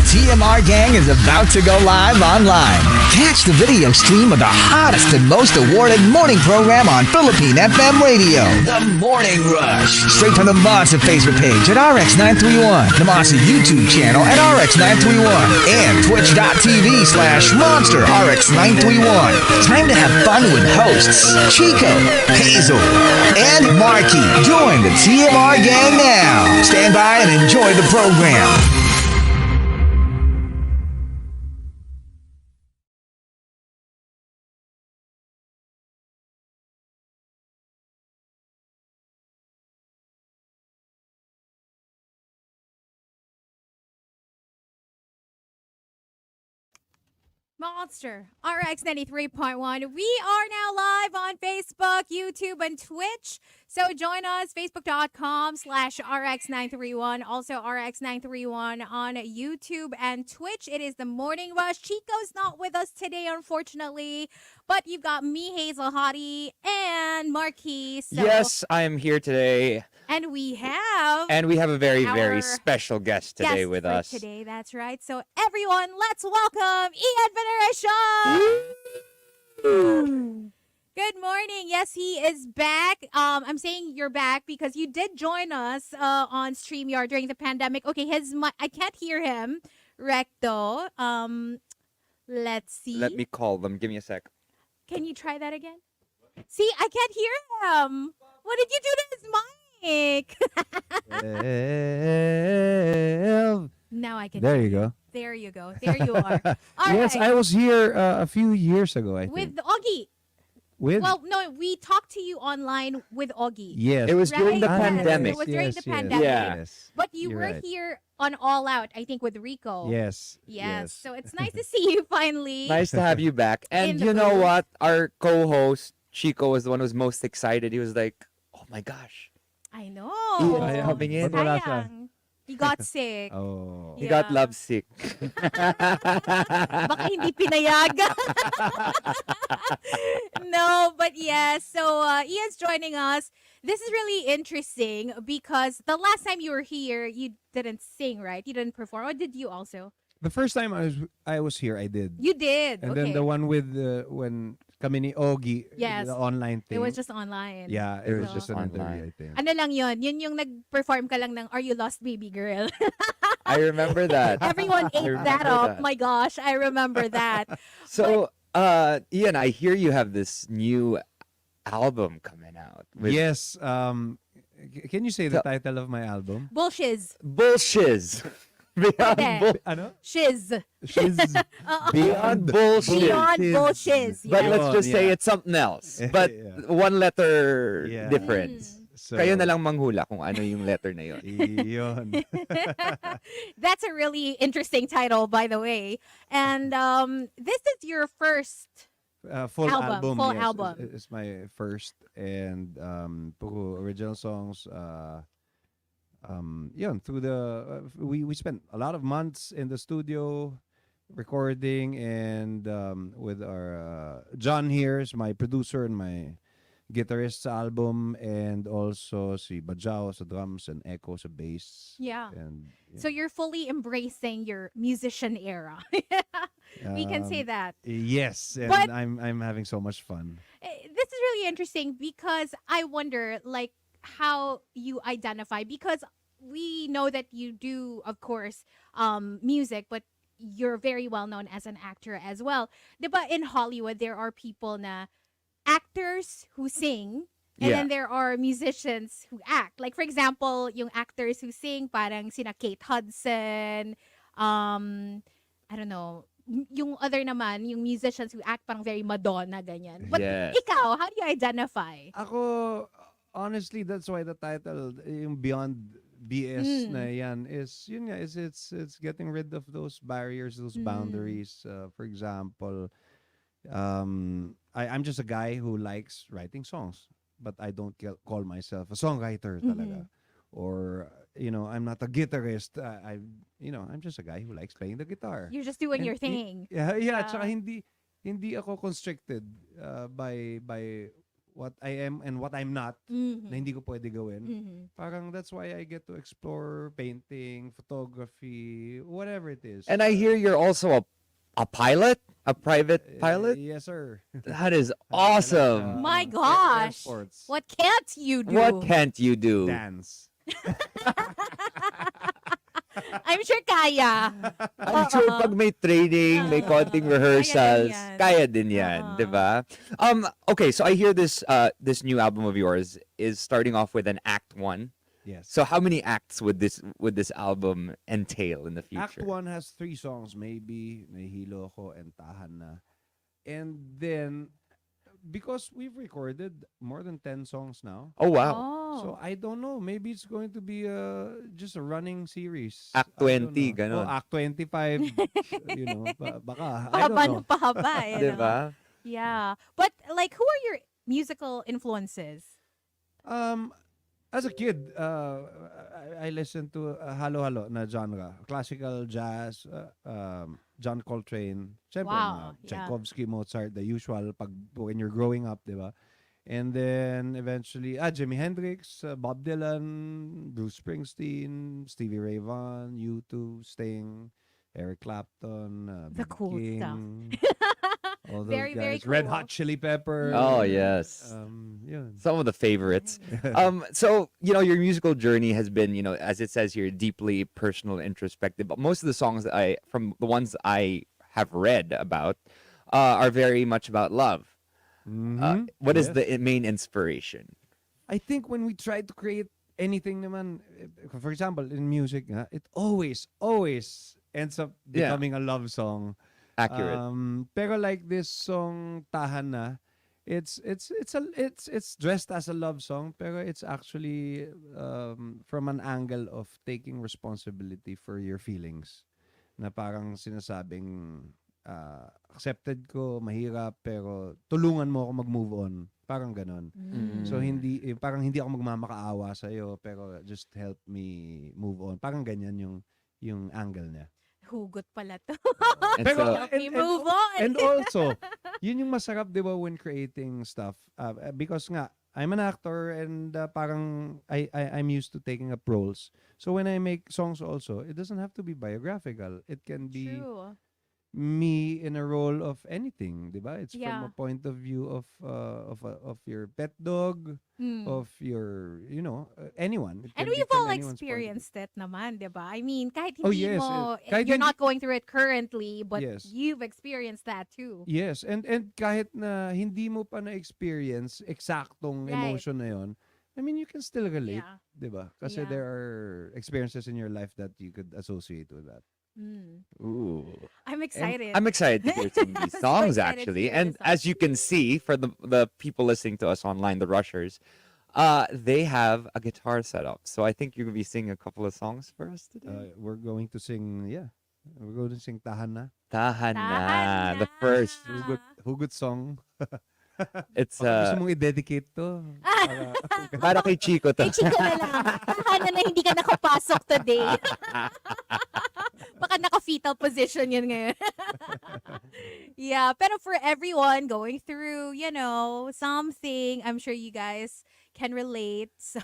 TMR Gang is about to go live online. Catch the video stream of the hottest and most awarded morning program on Philippine FM radio. The Morning Rush. Straight from the Monster Facebook page at RX931, the Monster YouTube channel at RX931, and twitch.tv/Monster RX931. Time to have fun with hosts Chico, Hazel, and Markki. Join the TMR Gang now. Stand by and enjoy the program. Monster RX93.1. We are now live on Facebook, YouTube, and Twitch. So join us, facebook.com/RX931. Also RX931 on YouTube and Twitch. It is the Morning Rush. Chico's not with us today, unfortunately. But you've got me, Hazel, Hottie, and Markki. So, yes, I am here today. And we have a very special guest today with us. Today, that's right. So everyone, let's welcome Ian Veneracion. Good morning. Yes, he is back. I'm saying you're back because you did join us on StreamYard during the pandemic. Okay, I can't hear him. Recto. Let's see. Let me call them. Give me a sec. Can you try that again? See, I can't hear him. What did you do to his mic? Now I can. There you go. There you go. There you are. All yes, right. I was here a few years ago, I with think. Augie. With? Well, no, we talked to you online with Augie. Yes. It was during the Right? Yes, pandemic. it was during the pandemic. Yeah. Yes. But you You're were right. here on All Out, I think, with Rico. Yes. Yes. So it's nice to see you finally. Nice to have you back. In And the you know booth. what? Our co-host, Chico, was the one who was most excited. He was like, oh my gosh. I know. Ian's coming in. Ba't wala siya? Sayang. He got sick. Oh. He Yeah. got lovesick. Baka hindi pinayagan. No, but yes. So Ian's joining us. This is really interesting because the last time you were here, you didn't sing, right? You didn't perform. Or did you also? The first time I was here, I did. You did. And okay. then the one with when kami ni Ogie, Yes. the online thing. It was just online. yeah, it was So- just an interview, Online. I think. Ano lang yun? Yun yung nag-perform ka lang ng Are You Lost Baby Girl? I remember that. Everyone ate remember that up. that. My gosh, I remember that. So, Ian, I hear you have this new album coming out. With Yes. Can you say the So- title of my album? Bullshiz. Bullshiz. Beyond, Pwede. Ano? Shiz. She's beyond bullshit. Beyond bullshiz. But Yes. let's just say Yeah. it's something else. But Yeah. one letter Yeah. difference. So, Kayo na lang manghula kung ano yung letter na yun. Yun. That's a really interesting title, by the way. And this is your first. Full Album, album. full yes, album. It's my first and puro original songs. Yun, through the we spent a lot of months in the studio recording and with our John here is my producer and my guitarist sa album, and also si Bajao sa drums and Echo sa bass. Yeah. And So you're fully embracing your musician era. We can say that. Yes, and But- I'm having so much fun. This is really interesting because I wonder, like, how you identify, because we know that you do, of course, music, but you're very well known as an actor as well. Diba in Hollywood, there are people na actors who sing, and Yeah. then there are musicians who act. Like, for example, yung actors who sing, parang sina Kate Hudson, I don't know, yung other naman, yung musicians who act parang very Madonna, ganyan. But Yes. ikaw, how do you identify? Ako, honestly, that's why the title, yung Beyond BS na yan, is, yun nga, is it's getting rid of those barriers, those boundaries. For example, I'm just a guy who likes writing songs, but I don't call myself a songwriter talaga. Or, I'm not a guitarist. I'm just a guy who likes playing the guitar. You're just doing And your thing. Yeah, Yeah. tsaka hindi ako constricted by what I am and what I'm not na Mhm. hindi ko pwede gawin. Mhm. Parang that's why I get to explore painting, photography, whatever it is. And I hear you're also a pilot, a private pilot. Yes, sir. That is I like awesome. My air gosh. sports. What can't you What do? can't you do? Dance. I'm sure kaya. I'm sure pag may training, may konting Kaya din rehearsals, yan. kaya din yan, 'di ba? Okay, so I hear this new album of yours is starting off with an act 1. Yes. So how many acts would this album entail in the Act future? 1 has 3 songs, maybe, Nahihilo Ko and Tahan Na. And then, because we've recorded more than 10 songs now, Oh wow. so Oh. I don't know, maybe it's going to be just a running series. Act I don't 20, know. ganon. Act 25, baka, I don't Pahaba know. ng pahaba, eh, 'Di no? ba? Yeah. But like, who are your musical influences? Um, as a kid, I listened to halo-halo na genre. Classical, jazz, John Coltrane. Siyempre, mga Wow. Yeah. Tchaikovsky, Mozart, the usual when you're growing up, di ba? And then eventually, Jimi Hendrix, Bob Dylan, Bruce Springsteen, Stevie Ray Vaughan, U2, Sting, Eric Clapton, The B.B. cool stuff. King, all those Very, very guys. Red cool. Hot Chili Pepper. Oh yes. Yun. Some of the favorites. So your musical journey has been, as it says here, deeply personal, introspective. But most of the songs from the ones I have read about, are very much about love. What is Yes. the main inspiration? I think when we try to create anything naman, for example, in music, it always ends up Yeah. becoming a love song. Accurate. Pero like this song Tahan Na, it's dressed as a love song, pero it's actually from an angle of taking responsibility for your feelings. Na parang sinasabing accepted ko, mahirap, pero tulungan mo ako mag-move on. Parang ganon. So parang hindi ako magmamakaawa sa iyo, pero just help me move on. Parang ganyan yung angle niya. Hugot pala to. And Pero so, Help me move on. and also, yun yung masarap 'di ba when creating stuff. Because nga I'm an actor and parang I'm used to taking up roles. So when I make songs also, it doesn't have to be biographical. It can be True. me in a role of anything, 'di ba? It's from a Yeah. point of view of your pet dog, Mm. of your, anyone. It And can be we've from all anyone's point of view. experienced it naman, di ba? I mean, kahit Oh, hindi yes, mo, kahit you're hindi- not going through it currently, but Yes. you've experienced that too. Yes, and kahit na hindi mo pa na-experience eksaktong Right. emotion na 'yon, I mean, you can still relate, Yeah. 'di ba? Kasi Yeah. there are experiences in your life that you could associate with that. Mm. ooh. I'm excited. I'm excited to hear some of these So songs, excited to actually. hear And the as you can see, for the people listening to us online, the Rushers, they have a guitar setup. So I think you're going to be singing a couple of songs for us today. We're going to sing, Tahan Na. Tahan na, Tahan the first. na. Hugot song. It's Baka gusto mong i-dedicate to. para kay Chico to. Kay Chico na lang. Tahanan na hindi ka nakapasok today. Baka naka-fetal position yun ngayon. Yeah, pero for everyone going through, something, I'm sure you guys can relate. So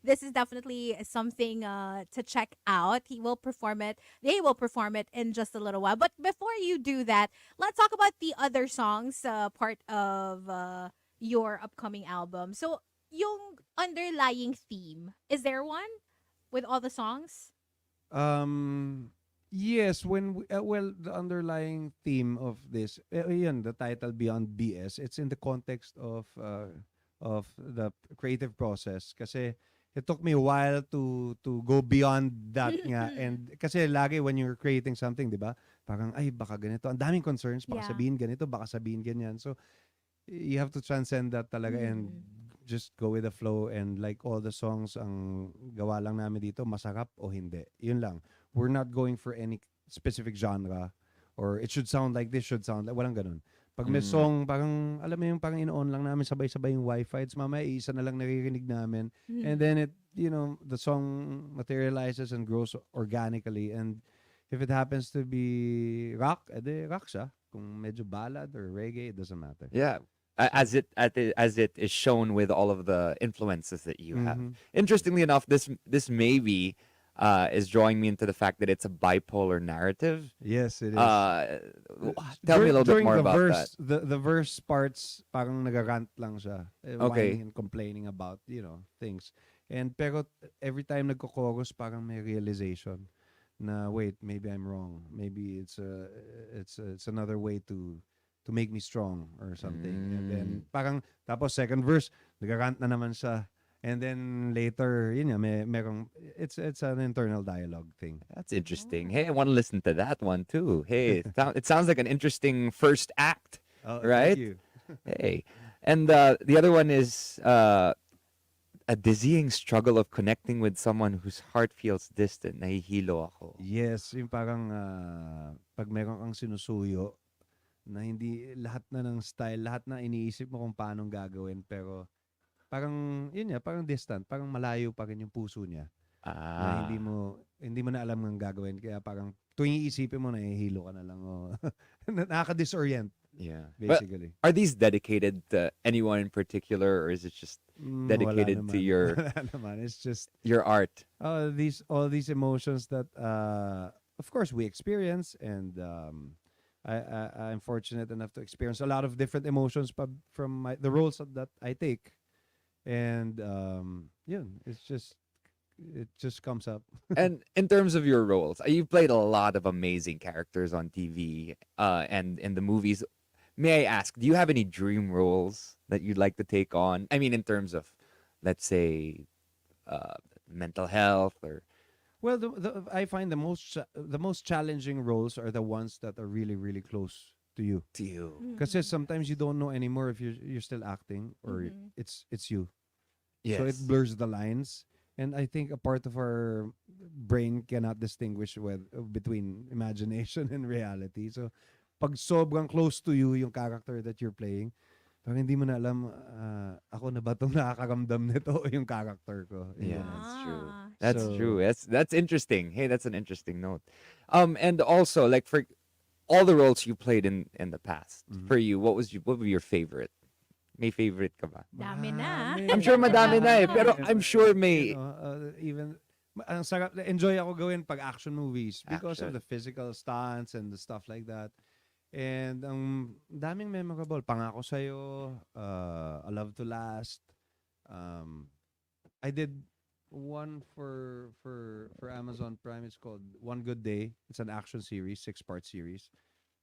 this is definitely something to check out. He will perform it. They will perform it in just a little while. But before you do that, let's talk about the other songs, part of your upcoming album. So yung underlying theme, is there one with all the songs? Yes, the underlying theme of this, yun, the title Beyond BS, it's in the context of the creative process. Kasi it took me a while to go beyond that nga. And kasi lagi when you're creating something, di ba? Parang, ay, baka ganito. Ang daming concerns, baka Yeah. sabihin ganito, baka sabihin ganyan. So, you have to transcend that talaga and just go with the flow. And like all the songs, ang gawa lang namin dito, masarap o hindi. Yun lang. We're not going for any specific genre or it should sound like this, should sound like, walang ganun. Pag may song, parang, alam mo yung parang in-on lang namin sabay-sabay yung Wi-Fi. It's mamaya isa na lang naririnig namin. And then the song materializes and grows organically. And if it happens to be rock, edi rock siya. Kung medyo ballad or reggae, it doesn't matter. Yeah. as it is shown with all of the influences that you have. Mhm. Interestingly enough, this maybe is drawing me into the fact that it's a bipolar narrative. Yes, it is. Tell me a little bit During more the about verse, that. the verse parts, parang nagarant lang siya, Okay. whining and complaining about things. And pero every time nagko-chorus, parang may realization na wait, maybe I'm wrong. Maybe it's another way to make me strong or something. And then Mm. parang tapos second verse, nagarant na naman siya. And then later, yun nga, merong it's an internal dialogue thing. That's interesting. Hey, I want to listen to that one too. Hey, it sounds like an interesting first act, Oh, right? thank you. Hey, and the other one is a dizzying struggle of connecting with someone whose heart feels distant. Nahihilo ako. Yes, yung parang pag meron kang sinusuyo na hindi lahat na ng style, lahat na iniisip mo kung paano gagawin, pero parang yun nga, parang distant, parang malayo pa rin yung puso niya na Ah, hindi mo na alam ang gagawin, kaya parang tuwing iisipin mo nahihilo ka na lang o nakaka-disorient yeah. But basically. are these dedicated to anyone in particular, or is it just Wala dedicated to naman. your Wala naman. It's just your art? all these emotions that of course we experience, and I'm fortunate enough to experience a lot of different emotions from the roles that I take, and it just comes up. And in terms of your roles, you've played a lot of amazing characters on TV and in the movies. May I ask, do you have any dream roles that you'd like to take on? I mean, in terms of, let's say, mental health or. Well, I find the most challenging roles are the ones that are really really close to you. To you. Because sometimes you don't know anymore if you're still acting or Mhm. it's you. Yes. So it blurs the lines. And I think a part of our brain cannot distinguish between imagination and reality. So pag sobrang close to you yung character that you're playing, parang hindi mo na alam, ako na ba itong nakakaramdam nito o yung character ko. Yeah, Ganun. that's true. Ah. That's So- true. That's interesting. Hey, that's an interesting note. And also like for all the roles you played in the past, Mhm. for you, what were your favorite? May favorite ka ba? Dami na. I'm sure madami na eh, pero I'm sure may- Even ang sarap, enjoy ako gawin pag action movies because Action. of the physical stunts and the stuff like that. And ang daming memorable. Pangako Sa'yo, A Love to Last. I did one for Amazon Prime. It's called One Good Day. It's an action series, 6-part series.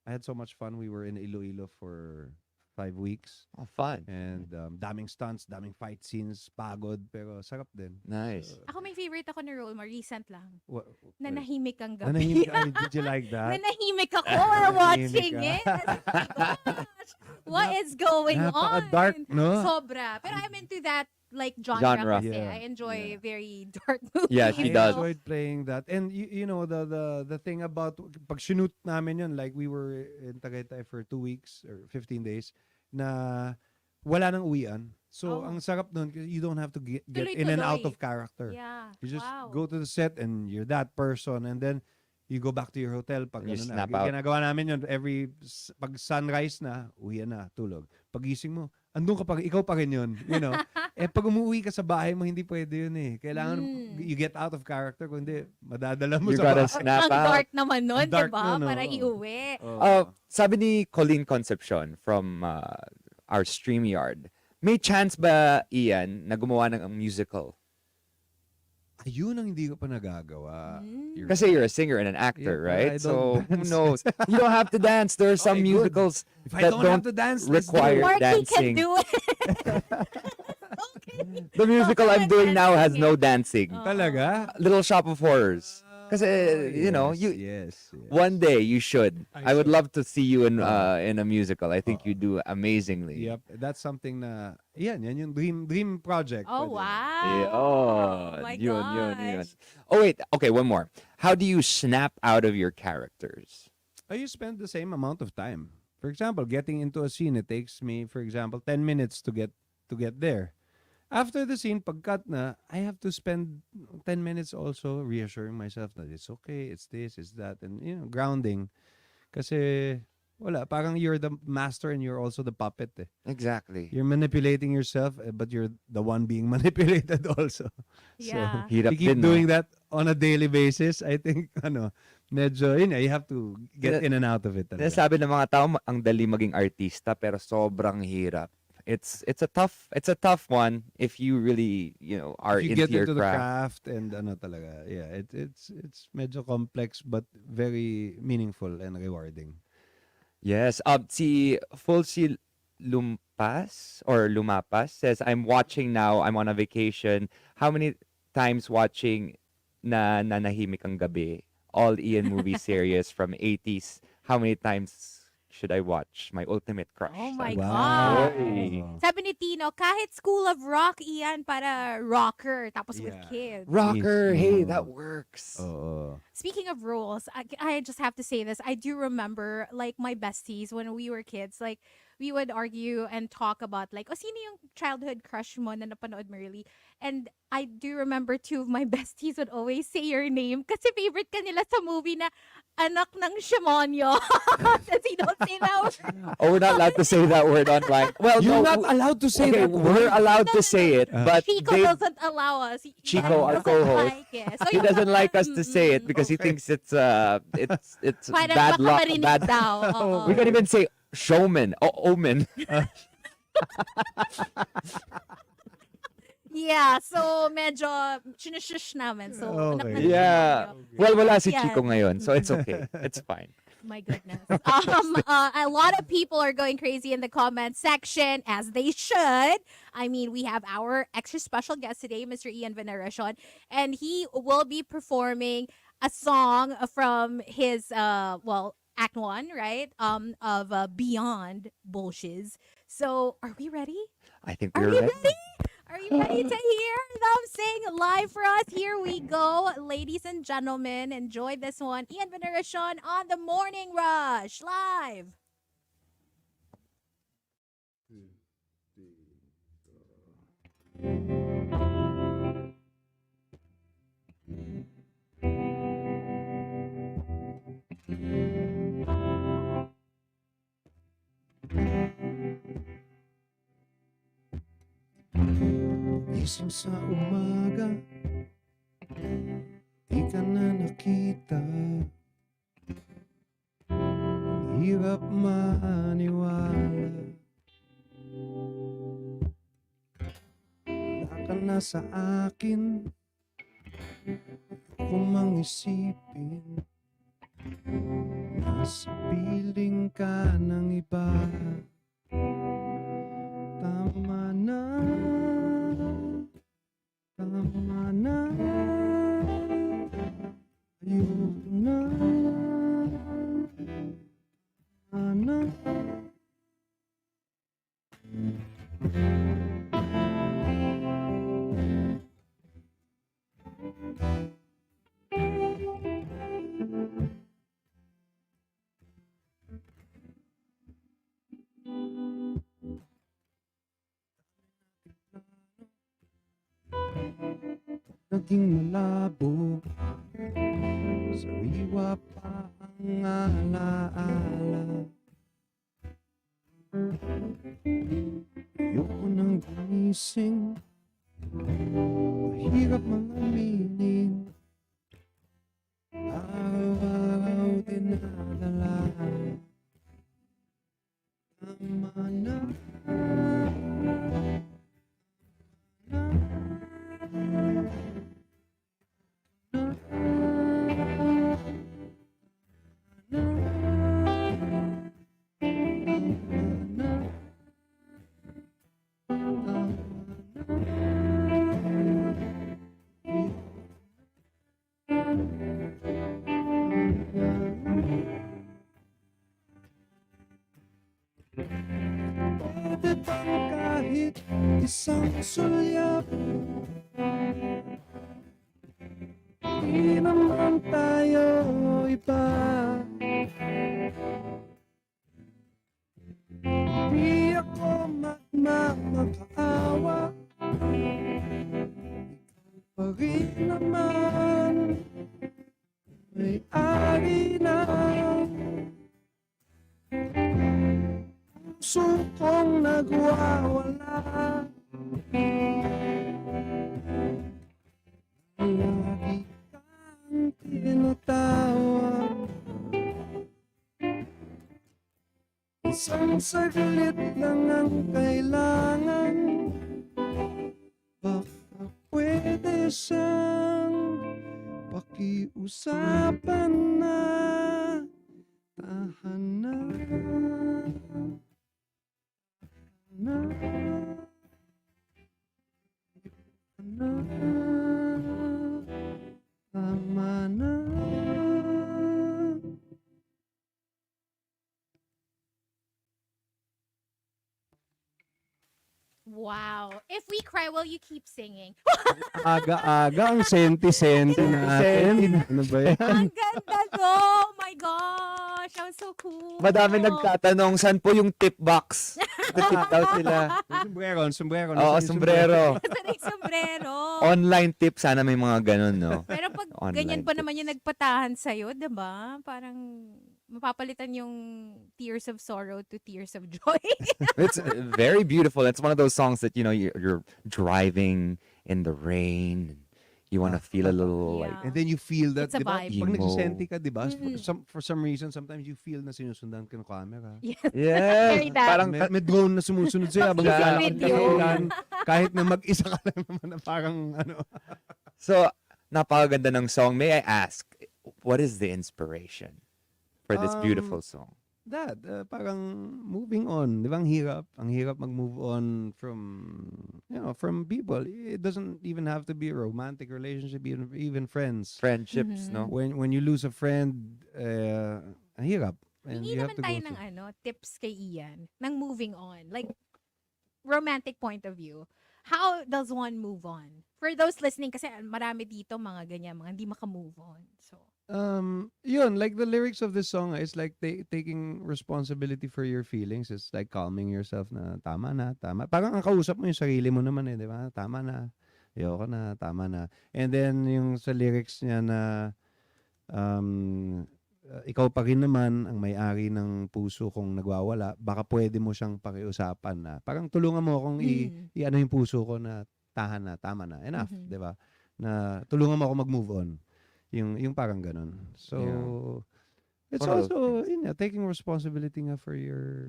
I had so much fun. We were in Iloilo for 5 weeks. Oh, fun. And daming stunts, daming fight scenes, pagod, pero sarap din. Nice. Ako may favorite ako na role mo, recent lang. Wa- Nanahimik ang gabi. Nanahimik ka. Did you like that? Nanahimik ako while watching Nanahimik it. Gosh, what is going on? Napaka-dark, no? Sobra. Pero I'm into that like genre, Genre. kasi. Yeah. I enjoy Yeah. very dark movies. Yeah, she I does. enjoyed playing that. And you know, the thing about, pag shoot namin yun, like we were in Tagaytay for 2 weeks or 15 days, na wala nang uwian. So, Oh. ang sarap nun, you don't have to get in and out Tuloy-tuloy. of character. Yeah. You just wow. go to the set and you're that person, and then you go back to your hotel pag You ano na. snap out. Ginagawa namin yun pag sunrise na, uwi na, tulog. Pagising mo, andun ka pa, ikaw pa rin yun, you know. Pag umuwi ka sa bahay mo, hindi pwede yun eh. Kailangan you get out of character, kung hindi, madadala mo You sa gotta bahay. snap Ang out. dark naman nun, Ang dark diba? nun, Para oo. iuwi. Sabi ni Colleen Concepcion from our StreamYard, may chance ba, Ian, na gumawa ng musical? Ayun ang hindi ko pa nagagawa. Mm. Kasi you're a singer and an actor, Yeah, right? I So don't who dance. knows? You don't have to dance. There are some Okay, good. musicals If I that don't have to dance, let's do require it. Marky dancing. can do it. Okay. The musical I'm doing now has no dancing. Oh. Talaga? Little Shop of Horrors. Kasi you know, Yes. one day you should. I would should. love to see you in a musical. I think you do amazingly. Yep, that's something na, yan yung dream project. Oh, Pwede. wow. Yeah, Oh my yun. gosh. Oh wait, okay, one more. How do you snap out of your characters? You spend the same amount of time. For example, getting into a scene, it takes me, for example, 10 minutes to get there. After the scene, pag cut na, I have to spend 10 minutes also reassuring myself that it's okay, it's this, it's that, and grounding. Kasi wala. Parang you're the master and you're also the puppet eh. Exactly. You're manipulating yourself, but you're the one being manipulated also. So, Yeah. Hirap you keep din, no? doing that on a daily basis, I think, medyo, you have to get Sina- in and out of it talaga. Sinasabi ng mga tao ang dali maging artista pero sobrang hirap. It's a tough one if you really, are If you into get your into the craft. craft and talaga, yeah, it's medyo complex but very meaningful and rewarding. Yes. Si Fulsi Lumapas says, I'm watching now. I'm on a vacation. How many times watching na Nanahimik ang Gabi? All Ian movie series from 80s. How many times should I watch? My ultimate crush. Oh my Wow. God. Oy. Sabi ni Tino, kahit School of Rock, Ian, para rocker. Tapos with Yeah. kids. Rocker. Mismo. Hey, that works. Oo. Speaking of rules, I just have to say this. I do remember, like, my besties when we were kids, like, we would argue and talk about, like, sino yung childhood crush mo na napanood mo really? And I do remember two of my besties would always say your name kasi favorite ka nila sa movie na Anak ng Shamonyo. Kasi you don't say that word. Oh, we're not allowed to say that word online. Well, You're no, not allowed to say okay, that we're word. allowed No, to no, say no. it, but Chico they, doesn't allow us. Chico, our Doesn't co-host, like it. So he yung doesn't mga, like us to say it because he Okay. thinks it's Parang bad baka luck, marinig bad. daw. Oo. We can even say showman, omen. Yeah, so medyo sinushush namin. So, anak Okay. ng Yeah. Shamonyo. Well, wala si Yan. Chico ngayon, so it's okay. It's fine. My goodness. A lot of people are going crazy in the comment section, as they should. I mean, we have our extra special guest today, Mr. Ian Veneracion, and he will be performing a song from his, Act 1, right? Of Beyond Bullshiz. So, are we ready? I think Are we're we ready. ready? Are you ready to hear them sing live for us? Here we go, ladies and gentlemen. Enjoy this one. Ian Veneracion on the Morning Rush live. Gising sa umaga, di ka na nakita. Ang hirap maniwala. Wala ka na sa akin, ako mang isipin. Nasa piling ka ng iba. Tama na, tama na, ayoko na, ano. Naging malabo, sariwa pa ang alaala. Ayoko nang gumising, mahirap mang aminin. Araw-araw dinadala. Tama na, pwede bang kahit isang sulyap? Di naman tayo iba. Di ako magmakaawa, ikaw pa rin naman may-ari na nagwawala. Lagi kang tinatawag. Isang saglit lang ang kailangan. Baka pwede siyang pakiusapan na. Tahanan na. Tama na. Wow. If we cry, will you keep singing? Aga-aga ang senti-senti natin. Ano ba yan? Ang ganda ko. Oh my gosh. That was so cool. Madami nagtatanong, saan po yung tip box? Tip daw sila. Sombrero. Oo, sombrero. Saan yung sombrero? Online tip, sana may mga ganun, no? Pero pag Online ganyan pa tips. naman yung nagpatahan sa'yo, diba? Parang mapapalitan yung tears of sorrow to tears of joy. It's very beautiful. It's one of those songs that, you're driving in the rain. You want to feel a little like, Yeah. And then you feel that, It's a di ba? vibe. Pag Emo. nagsisenti ka, di ba? Mm. For some reason, sometimes you feel na sinusundan ka ng camera. Yes. yeah, Very that. parang May drone na sumusunod sa'yo habang Mag-isip naglalakad ka video. sa ulan. Kahit na mag-isa ka lang naman na parang ano. So, napakaganda ng song. May I ask, what is the inspiration for this beautiful song? Parang moving on. Di ba ang hirap? Ang hirap mag-move on from people. It doesn't even have to be a romantic relationship, even friends. Friendships, no? When you lose a friend, ang hirap. And Hingi you have naman to tayo go ng through. tips kay Ian, ng moving on. Like, romantic point of view. How does one move on? For those listening, kasi marami dito mga ganyan, mga hindi makamove on. So, Yun, like the lyrics of this song is like taking responsibility for your feelings. It's like calming yourself na tama na, tama. Parang ang kausap mo yung sarili mo naman di ba? Tama na, ayoko na, tama na. And then yung sa lyrics niya na ikaw pa rin naman ang may-ari ng puso kong nagwawala, baka pwede mo siyang pakiusapan na. Parang tulungan mo akong i-ano yung puso ko na tahan na, tama na, enough, di ba? Na tulungan mo ako mag-move on. Yung parang ganun. So, it's One of those also, taking responsibility nga for your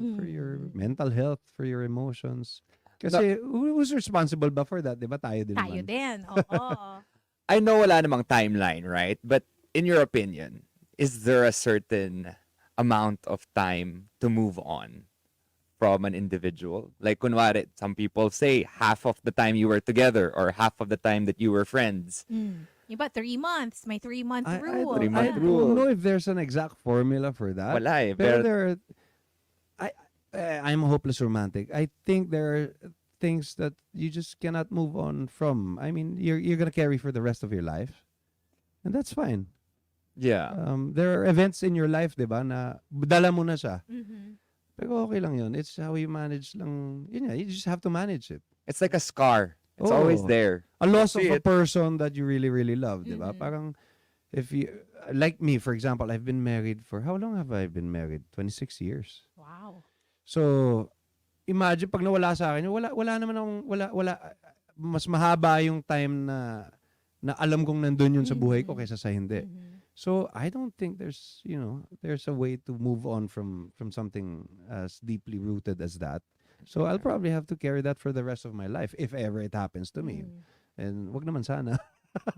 mental health, for your emotions. Kasi, who's responsible ba for that? Di ba? Tayo din tayo naman. din. Oo. I know wala namang timeline, right? But in your opinion, is there a certain amount of time to move on from an individual? Like, kunwari, some people say half of the time you were together or half of the time that you were friends. Iba, 3 months. May 3-month I rule. Three-month don't rule. know if there's an exact formula for that. Wala eh. Pero Pero, I'm a hopeless romantic. I think there are things that you just cannot move on from. I mean, you're gonna carry for the rest of your life, and that's fine. yeah. There are events in your life, di ba, na dala mo na siya. Mhm. Pero okay lang yun. It's how you manage lang. Yun nga, you just have to manage it. It's like a scar. It's Oh. always there. A loss of See a it. person that you really, really love, di ba? Mhm. Parang, if you, like me, for example, I've been married for, how long have I been married? 26 years. Wow. So, imagine pag nawala sa akin, wala naman akong, wala, mas mahaba yung time na alam kong nandun yun sa buhay ko kaysa sa hindi. So, I don't think there's a way to move on from something as deeply rooted as that. So, I'll probably have to carry that for the rest of my life if ever it happens to me. And wag naman sana.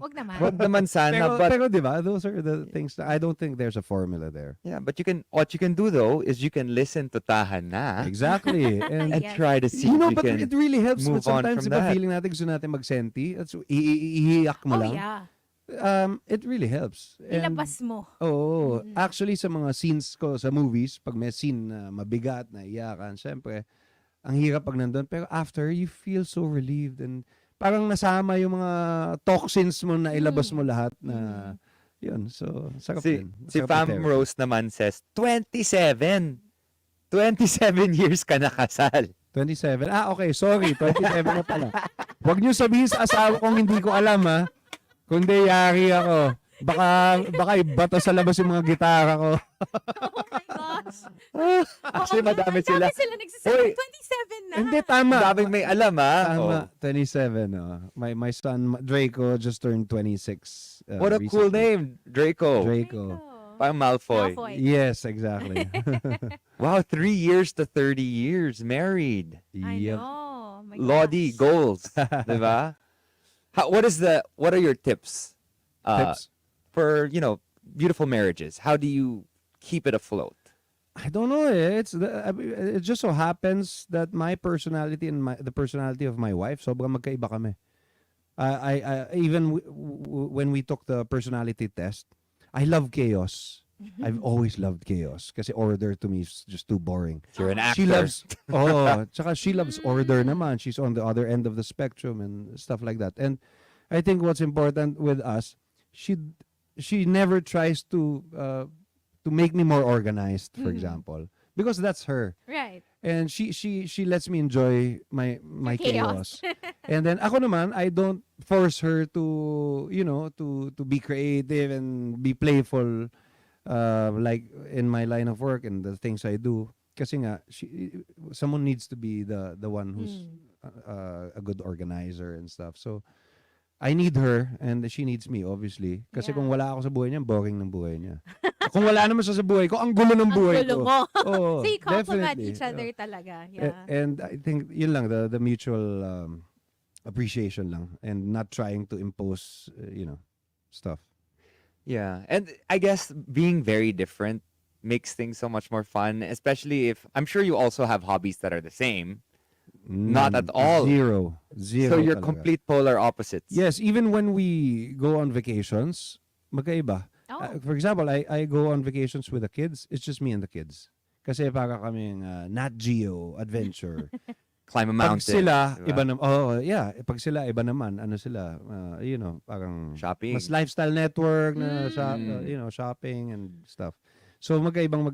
Wag naman. Wag naman sana, but pero 'di ba? Those are the things that I don't think there's a formula there. yeah, but what you can do though is you can listen to Tahan Na Exactly. And and Yes. try to see if you but can it really helps. move But on sometimes, from diba, that. feeling natin gusto natin magsenti, at so, iiyak mo Oh, lang. yeah. It really helps. And- Ilabas mo. Oo. Actually, sa mga scenes ko sa movies, pag may scene na mabigat, na iyakan, syempre, ang hirap pag nandun. Pero after, you feel so relieved and parang nasama yung mga toxins mo na ilabas mo lahat na, yun. So, sarap Si, din. si Sarap Fam ng therapy. Rose naman says, 27. 27 years ka nakasal. 27. Okay. Sorry. 27 na pala. Huwag niyo sabihin sa asawa kong hindi ko alam, ha? Kundi yari ako. Baka iba to sa labas yung mga gitara ko. Oh my gosh. Actually, Oo nga, madami ang sila. dami sila nagsasabi. Uy, 27 na. Hindi, tama. Daming may alam, Tama, Oh. 27. My son Draco just turned 26. What a cool recently. name, Draco. Draco. Parang Malfoy. Malfoy. Yes, exactly. Wow, 3 years to 30 years married. I Yep. know. My Lodi gosh. goals, diba? What are your tips Tips. for, beautiful marriages? How do you keep it afloat? I don't know. It just so happens that my personality and the personality of my wife, sobrang magkaiba kami. Even when we took the personality test, I love chaos. I've always loved chaos kasi order to me is just too boring. You're an actor. She loves tsaka she loves order naman. She's on the other end of the spectrum and stuff like that. And I think what's important with us, she never tries to make me more organized, for example, because that's her. Right. And she lets me enjoy my chaos. chaos. And then ako naman, I don't force her to to be creative and be playful, like in my line of work and the things I do. Kasi nga, someone needs to be the one who's a good organizer and stuff. So I need her and she needs me, obviously. Kasi Yeah. kung wala ako sa buhay niya, boring ng buhay niya. Kung wala naman siya sa buhay ko, ang gulo ng buhay Gulo ko. mo. Oo, So you complement definitely. each other talaga. A- Yeah. And I think yun lang, the mutual appreciation lang and not trying to impose, stuff. Yeah. And I guess being very different makes things so much more fun, especially if I'm sure you also have hobbies that are the same. Not at all. Zero. So you're talaga. complete polar opposites. Yes, even when we go on vacations, magkaiba. Oh. For example, I go on vacations with the kids. It's just me and the kids. Kasi para kaming Nat Geo adventure. Climb a Pag mountain. sila, diba? iba naman. Oh, yeah. Pag sila, iba naman. Ano sila? Parang Shopping. mas lifestyle network na Mm. shopping and stuff. So magkaibang.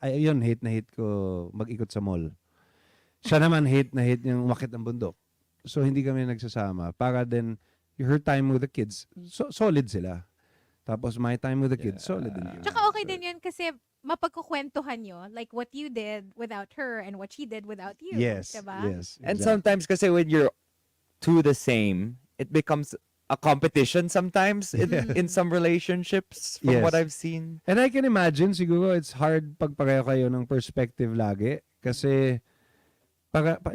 Yun, hate na hate ko mag-ikot sa mall. Siya naman hate na hate yung umakyat ng bundok. So hindi kami nagsasama. Para then, her time with the kids, solid sila. Tapos my time with the kids, solid din yun. Tsaka okay din yun kasi mapagkukwentuhan nyo like what you did without her and what she did without you. Yes, Diba? yes. And exactly. sometimes kasi when you're two the same, it becomes a competition sometimes in some relationships from Yes. what I've seen. And I can imagine, siguro it's hard pag pareho kayo ng perspective lagi. Kasi,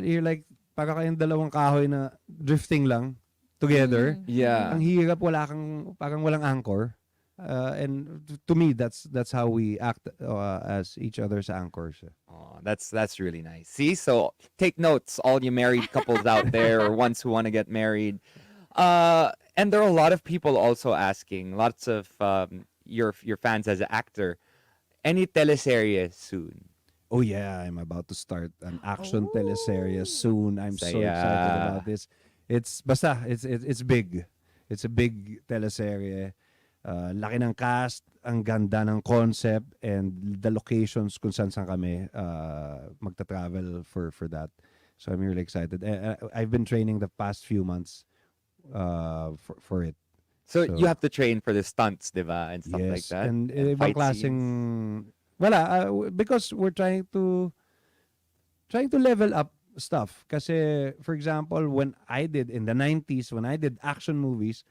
you're like, para kayong dalawang kahoy na drifting lang together. Yeah. Ang hirap, parang walang anchor. And to me, that's how we act as each other's anchors. Oh, that's really nice. See, so take notes, all you married couples out there or ones who want to get married. And there are a lot of people also asking, lots of your fans as an actor, any teleserye soon? Oh yeah, I'm about to start an action teleserye soon. I'm so Saya. excited about this. It's big. It's a big teleserye. Laki ng cast, ang ganda ng concept and the locations kung saan kami magta-travel for that. So I'm really excited. I've been training the past few months for it. So, So- you have to train for the stunts, diba? And stuff like that. And and ibang fight klaseng scenes. wala because we're trying to level up stuff. Kasi for example, when I did in the 90s, when I did action movies,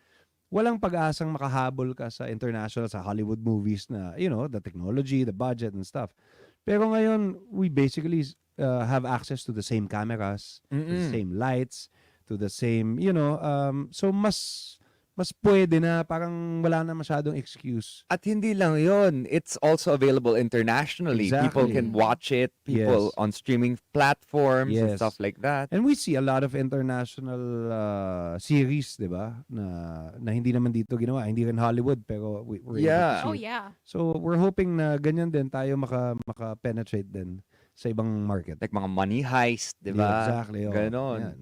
walang pag-asang makahabol ka sa international, sa Hollywood movies na, the technology, the budget and stuff. Pero ngayon, we basically have access to the same cameras, to the same lights, to the same, so mas pwede na, parang wala na masyadong excuse. At hindi lang yun, it's also available internationally. People Exactly. can watch it, people Yes. on streaming platforms and Yes. stuff like that. And we see a lot of international series, di ba? Na hindi naman dito ginawa. Hindi rin Hollywood, pero we're able Yeah. to Oh see it. yeah. So we're hoping na ganyan din tayo maka-penetrate din sa ibang market. Like mga money heist, di ba? Yeah, exactly. Oh, Ganon. yan.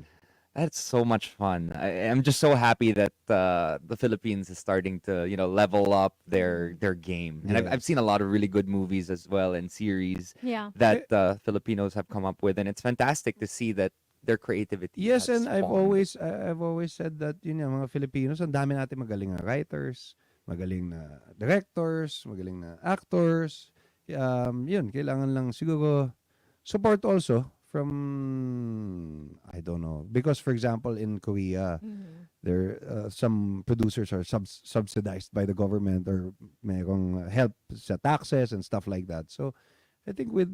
That's so much fun. I'm just so happy that the Philippines is starting to, level up their game. And Yeah. I've seen a lot of really good movies as well and series Yeah. that Filipinos have come up with, and it's fantastic to see that their creativity. Yes, has and I've spawned. always said that mga Filipinos, ang dami natin magaling na writers, magaling na directors, magaling na actors. Yun, kailangan lang siguro support also from, I don't know, because for example in Korea, Mhm. there some producers are subsidized by the government or mayroong help sa taxes and stuff like that. So I think with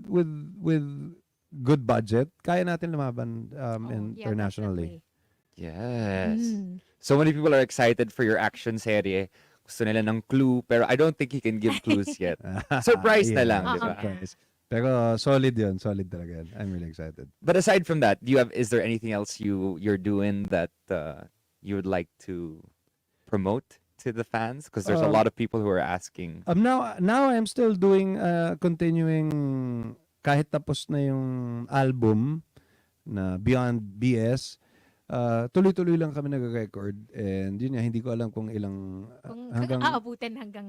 good budget, kaya natin lumaban Oh, yeah, internationally. definitely. Yes. Mm. So many people are excited for your action serye. Gusto nila ng clue, pero I don't think he can give clues yet. Surprise na lang, Yeah, di ba? surprise. Pero solid yun. Solid talaga yun. I'm really excited. But aside from that, is there anything else you're doing that you would like to promote to the fans? Because there's a Um, lot of people who are asking. now I'm still doing, continuing, kahit tapos na yung album na Beyond BS, tuloy-tuloy lang kami nag-record and yun nga, hindi ko alam kung ilang, Kung hanggang, aabutin hanggang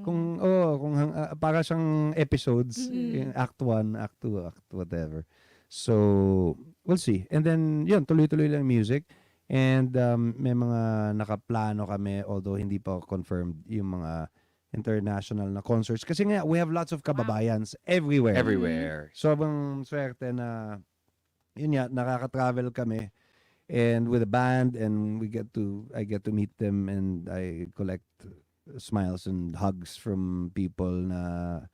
para siyang episodes, Mm. yung Act 1, Act 2, Act whatever. So, we'll see. And then, yun, tuloy-tuloy lang music. And may mga nakaplano kami, although hindi pa confirmed yung mga international na concerts. Kasi nga, we have lots of kababayans everywhere. Everywhere. Sobrang swerte na, yun nga, nakaka-travel kami and with a band and I get to meet them and I collect smiles and hugs from people na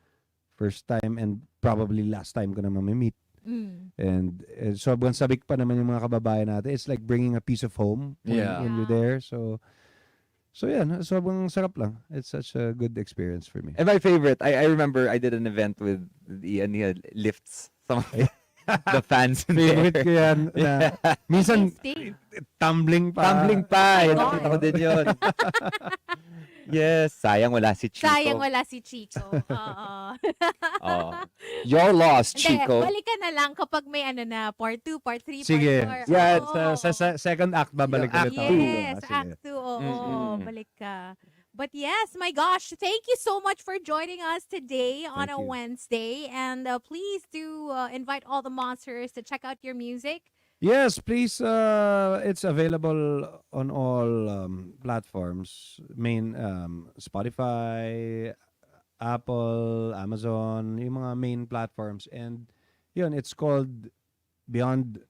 first time and probably last time ko na mamimit. Mm. And sobrang sabik pa naman yung mga kababayan natin. It's like bringing a piece of home Yeah. when you're there. So yeah, sobrang sarap lang. It's such a good experience for me. And my favorite, I remember I did an event with Ian. He had lifts some of the fans in Favorite there. ko yan. Na, minsan, Lifting. tumbling pa. Tumbling pa. Oh my Nakita ko God. din yun. Yes, sayang wala si Chico. Sayang wala si Chico. Oo. Oh. Your loss, Hindi, Chico. balikan na lang kapag may ano na, part 2, part 3, Sige. part 4. Yeah, Oo. sa second act, babalik Yung ulit act ako. two. Yes, Sige. Act 2. Oo, Mm-mm. balik ka. But yes, my gosh, thank you so much for joining us today on Thank a you. Wednesday. And please do invite all the monsters to check out your music. Yes, please. It's available on all platforms. Main Spotify, Apple, Amazon, yung mga main platforms. And yun, it's called Beyond.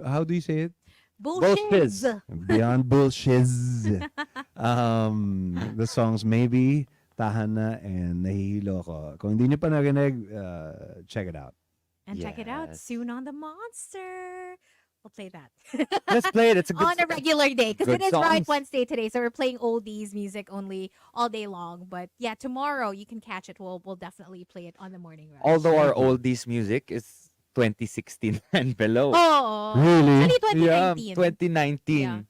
How do you say it? Bullshiz. Beyond Bullshiz. The songs Maybe, Tahana, and Nahihilo Ko. Kung hindi nyo pa narinig, check it out. And check it out Yes. soon on the Monster. We'll play that. Let's play it. It's a good On a regular day because good it is Right songs. Wednesday today, so we're playing oldies music only all day long. But yeah, tomorrow you can catch it. We'll definitely play it on the morning rush. Although our oldies music is 2016 and below. Oh, Really? actually Yeah, 2019. 2019. Yeah.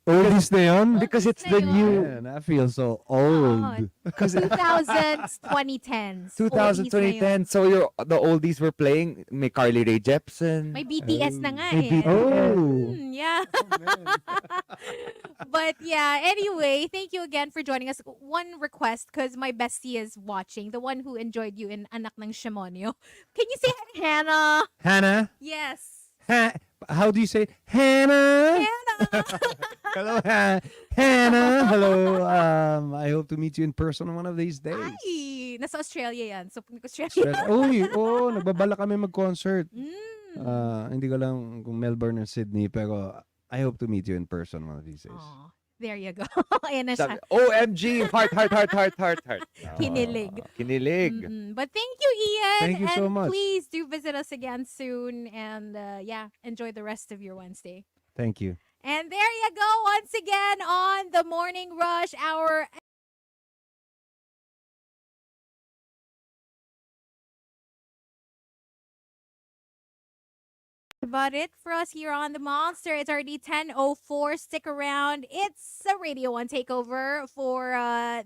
Oldies na yun? Because it's na the yun. new Man, I feel so old. 2000s, 2010s. 2000, Oldies na yun. 2010. So the oldies we're playing, may Carly Rae Jepsen. May BTS na nga May eh. BTS. Oh. Yeah. But yeah, anyway, thank you again for joining us. One request, because my bestie is watching, the one who enjoyed you in Anak ng Shimonyo. Can you say hi, Hannah? Hannah? Yes. How do you say it? Hannah? Hannah. Hello, Hannah. Hello. I hope to meet you in person one of these days. Ay, nasa Australia yan. So, Australia. Nagbabala kami mag-concert. Mm. Hindi ko lang kung Melbourne or Sydney, pero I hope to meet you in person one of these days. Aw, there you go. Ayan na siya. Sabi, OMG! Heart, heart, heart, heart, heart, heart. Kinilig. Kinilig. But thank you, Ian. Thank you and so much. please do visit us again soon. And yeah, enjoy the rest of your Wednesday. Thank you. And there you go once again on the Morning Rush Hour. About it for us here on the Monster. It's already 10:04. Stick around. It's a Radio 1 takeover for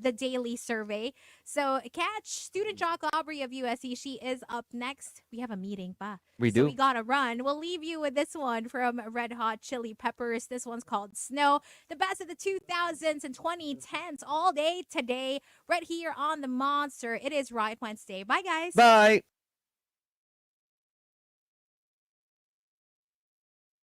the daily survey. So catch student jock Aubrey of USC. She is up next. We have a meeting pa. We So do. we gotta run. We'll leave you with this one from Red Hot Chili Peppers. This one's called Snow. The best of the 2000s and 2010s all day today, right here on the Monster. It is Right Wednesday. Bye, guys. Bye!